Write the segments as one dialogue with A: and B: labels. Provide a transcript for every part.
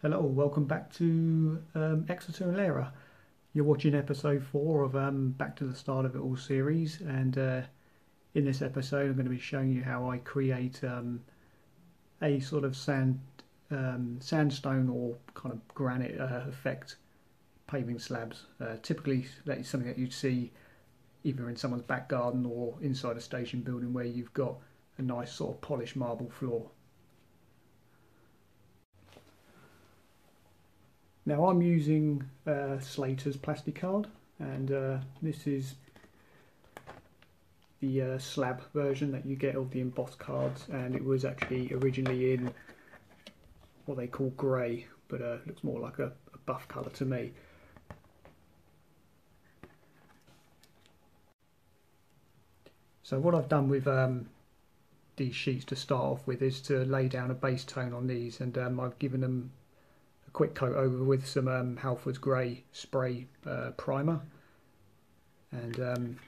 A: Hello, welcome back to Exeter and Lara. You're watching episode 4 of Back to the Start of It All series, and in this episode I'm going to be showing you how I create a sort of sandstone or kind of granite effect paving slabs. Typically that is something that you'd see either in someone's back garden or inside a station building where you've got a nice sort of polished marble floor. Now I'm using Slater's plasticard, and this is the slab version that you get of the embossed cards, and it was actually originally in what they call grey, but looks more like a buff colour to me. So what I've done with these sheets to start off with is to lay down a base tone on these, and I've given them quick coat over with some Halford's Grey spray primer, and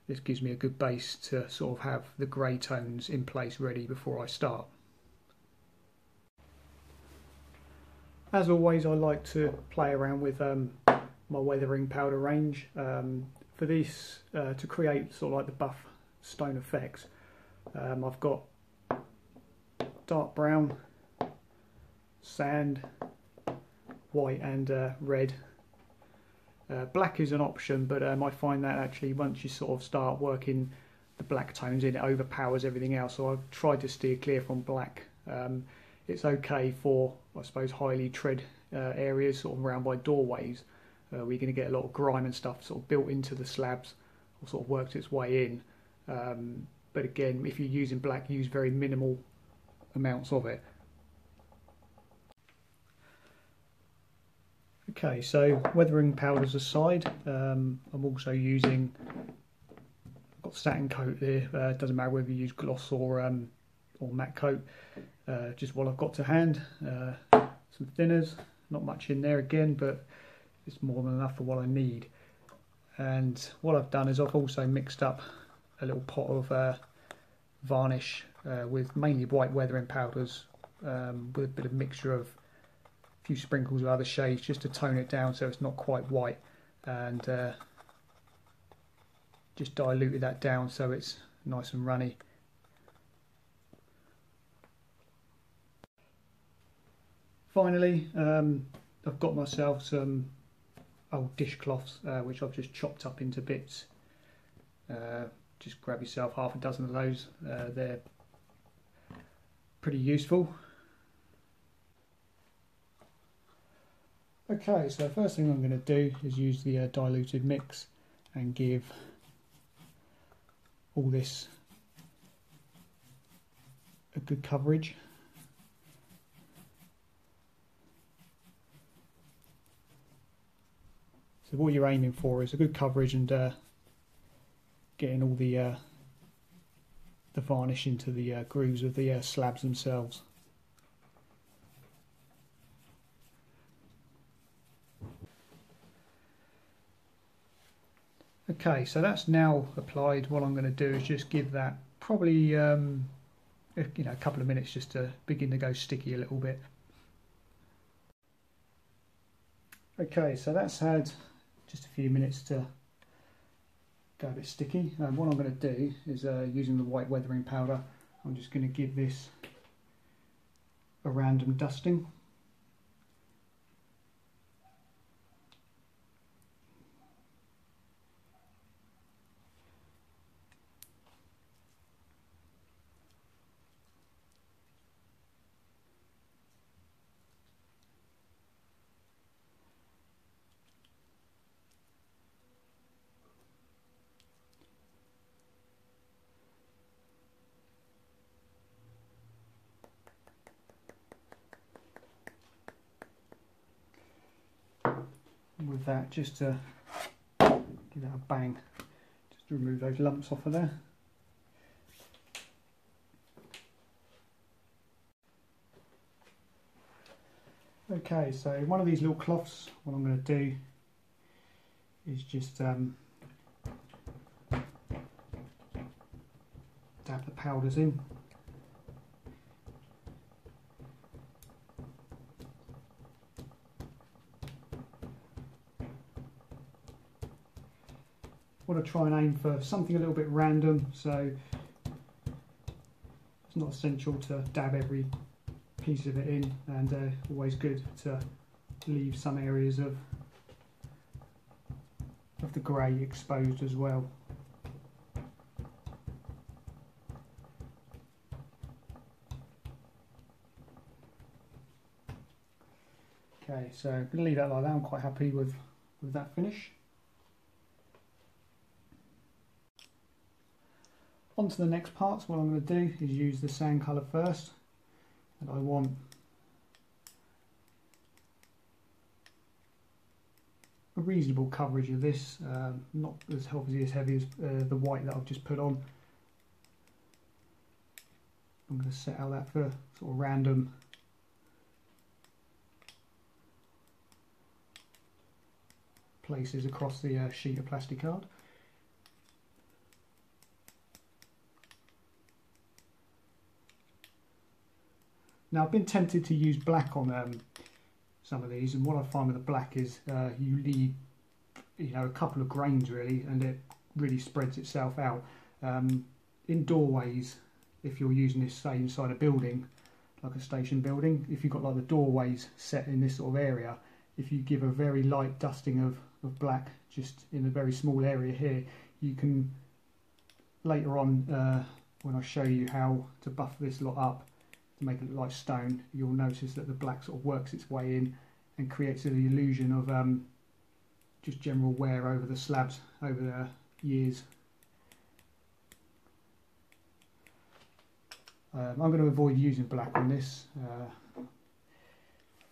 A: this gives me a good base to sort of have the grey tones in place ready before I start. As always, I like to play around with my weathering powder range. For this, to create sort of like the buff stone effects, I've got dark brown, sand, white and red. Black is an option, but I find that actually once you sort of start working the black tones in, it overpowers everything else, so I've tried to steer clear from black. It's okay for, I suppose, highly tread areas sort of around by doorways where you're going to get a lot of grime and stuff sort of built into the slabs or sort of worked its way in. But again, if you're using black, use very minimal amounts of it. Okay, so weathering powders aside, I'm also using, I've got satin coat here. It doesn't matter whether you use gloss or matte coat, just what I've got to hand. Some thinners, not much in there again, but it's more than enough for what I need. And what I've done is I've also mixed up a little pot of varnish with mainly white weathering powders, with a bit of mixture of a few sprinkles of other shades just to tone it down so it's not quite white, and just diluted that down so it's nice and runny. Finally, I've got myself some old dishcloths which I've just chopped up into bits. Just grab yourself half a dozen of those, they're pretty useful. Okay, so the first thing I'm going to do is use the diluted mix and give all this a good coverage. So what you're aiming for is a good coverage and getting all the varnish into the grooves of the slabs themselves. Okay, so that's now applied. What I'm going to do is just give that probably a couple of minutes just to begin to go sticky a little bit. Okay, so that's had just a few minutes to go a bit sticky. What I'm going to do is using the white weathering powder, I'm just going to give this a random dusting. With that, just to give that a bang, just to remove those lumps off of there. Okay, so one of these little cloths, what I'm going to do is just dab the powders in. want to try and aim for something a little bit random, so it's not essential to dab every piece of it in, and always good to leave some areas of the grey exposed as well. Okay, so I'm going to leave that like that. I'm quite happy with that finish. On to the next part. So what I'm going to do is use the sand colour first, and I want a reasonable coverage of this, not as heavy as the white that I've just put on. I'm going to set out that for sort of random places across the sheet of plasticard. Now I've been tempted to use black on some of these, and what I find with the black is you need, a couple of grains really, and it really spreads itself out. In doorways, if you're using this say inside a building, like a station building, if you've got like the doorways set in this sort of area, if you give a very light dusting of black just in a very small area here, you can later on, when I show you how to buff this lot up to make it look like stone, you'll notice that the black sort of works its way in and creates the illusion of just general wear over the slabs over the years. I'm going to avoid using black on this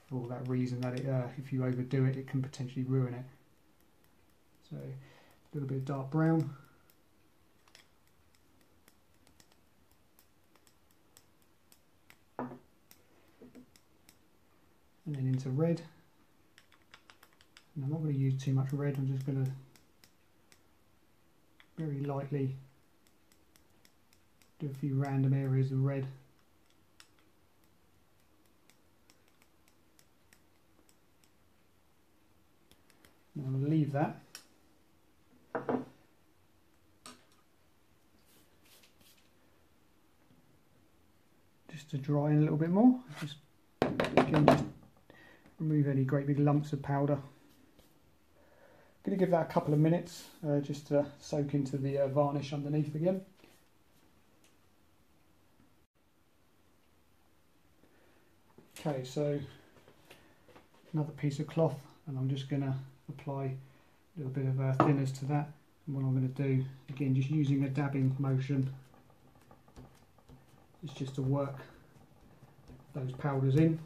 A: for that reason, that if you overdo it, it can potentially ruin it. So a little bit of dark brown. And then into red. And I'm not going to use too much red, I'm just going to very lightly do a few random areas of red. And I'm going to leave that. Just to dry in a little bit more. Just remove any great big lumps of powder. I'm going to give that a couple of minutes just to soak into the varnish underneath again. Okay, so another piece of cloth, and I'm just going to apply a little bit of thinners to that. And what I'm going to do, again, just using a dabbing motion, is just to work those powders in.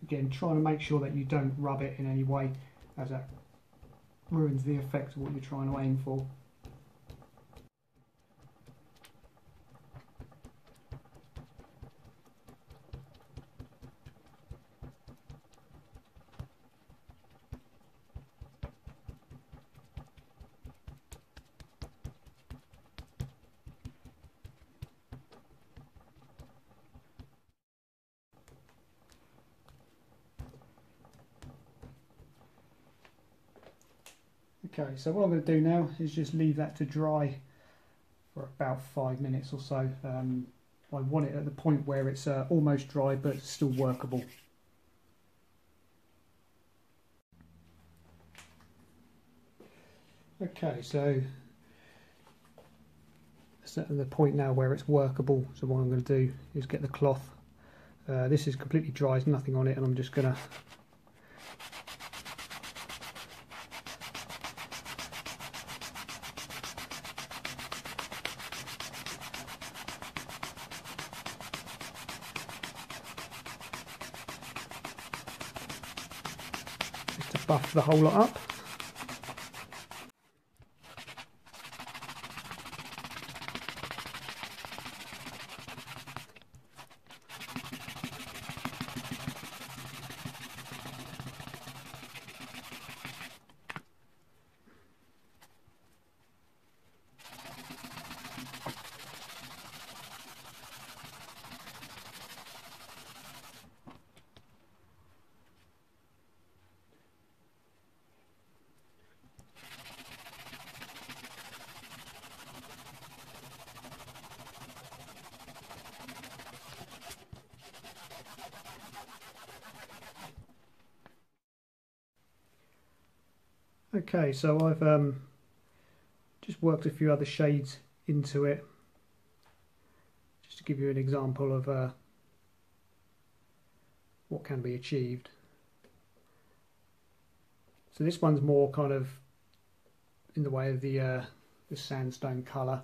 A: Again, trying to make sure that you don't rub it in any way, as that ruins the effect of what you're trying to aim for. Okay, so what I'm going to do now is just leave that to dry for about 5 minutes or so. I want it at the point where it's almost dry but still workable. Okay, so it's at the point now where it's workable, so what I'm going to do is get the cloth. This is completely dry, there's nothing on it, and I'm just going to buff the whole lot up. Okay, so I've just worked a few other shades into it, just to give you an example of what can be achieved. So this one's more kind of in the way of the sandstone colour.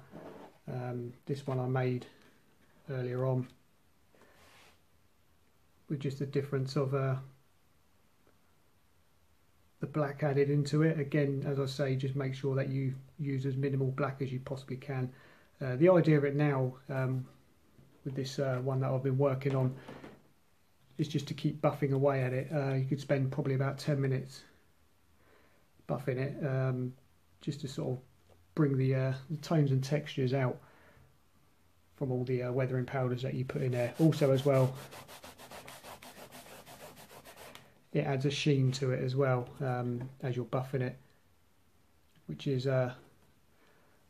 A: This one I made earlier on with just the difference of the black added into it. Again, as I say, just make sure that you use as minimal black as you possibly can. The idea of it now with this one that I've been working on is just to keep buffing away at it. You could spend probably about 10 minutes buffing it, just to sort of bring the tones and textures out from all the weathering powders that you put in there. Also as well, it adds a sheen to it as well as you're buffing it, which is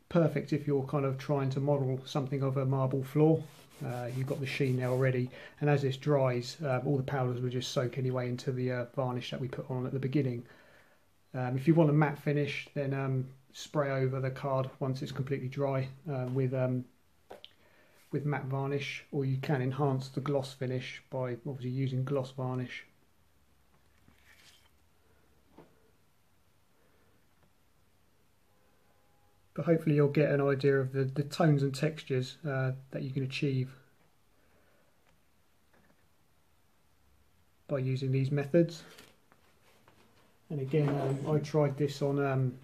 A: perfect if you're kind of trying to model something of a marble floor. You've got the sheen there already, and as this dries, all the powders will just soak anyway into the varnish that we put on at the beginning. If you want a matte finish, then spray over the card once it's completely dry with matte varnish, or you can enhance the gloss finish by obviously using gloss varnish. But hopefully you'll get an idea of the tones and textures that you can achieve by using these methods. And again, I tried this on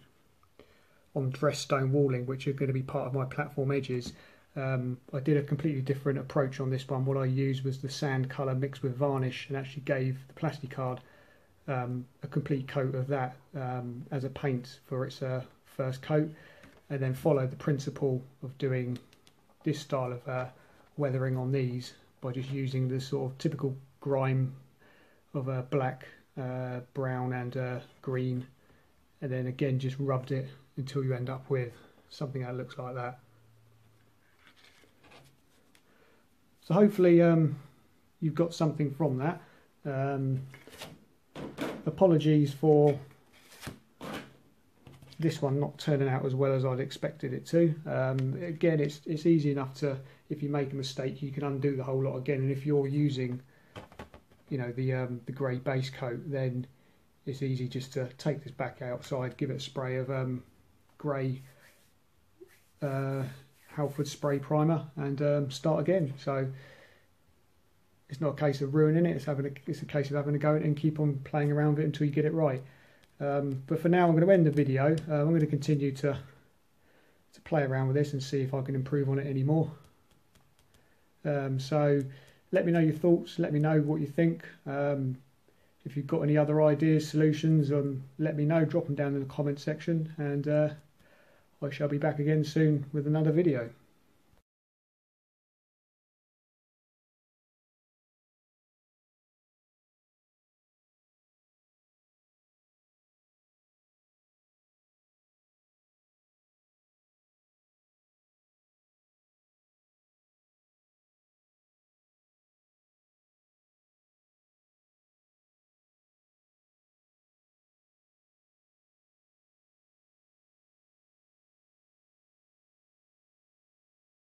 A: dressed stone walling, which are going to be part of my platform edges. I did a completely different approach on this one. What I used was the sand colour mixed with varnish, and actually gave the plasticard a complete coat of that as a paint for its first coat, and then followed the principle of doing this style of weathering on these by just using the sort of typical grime of black, brown and green, and then again just rubbed it until you end up with something that looks like that. So hopefully you've got something from that. Apologies for this one not turning out as well as I'd expected it to. Again, it's easy enough to, if you make a mistake, you can undo the whole lot again. And if you're using, you know, the grey base coat, then it's easy just to take this back outside, give it a spray of grey Halford spray primer, and start again. So it's not a case of ruining it. It's a case of having to go and keep on playing around with it until you get it right. But for now, I'm going to end the video. I'm going to continue to play around with this and see if I can improve on it any more. So let me know your thoughts. Let me know what you think. If you've got any other ideas, solutions, let me know. Drop them down in the comment section, and I shall be back again soon with another video.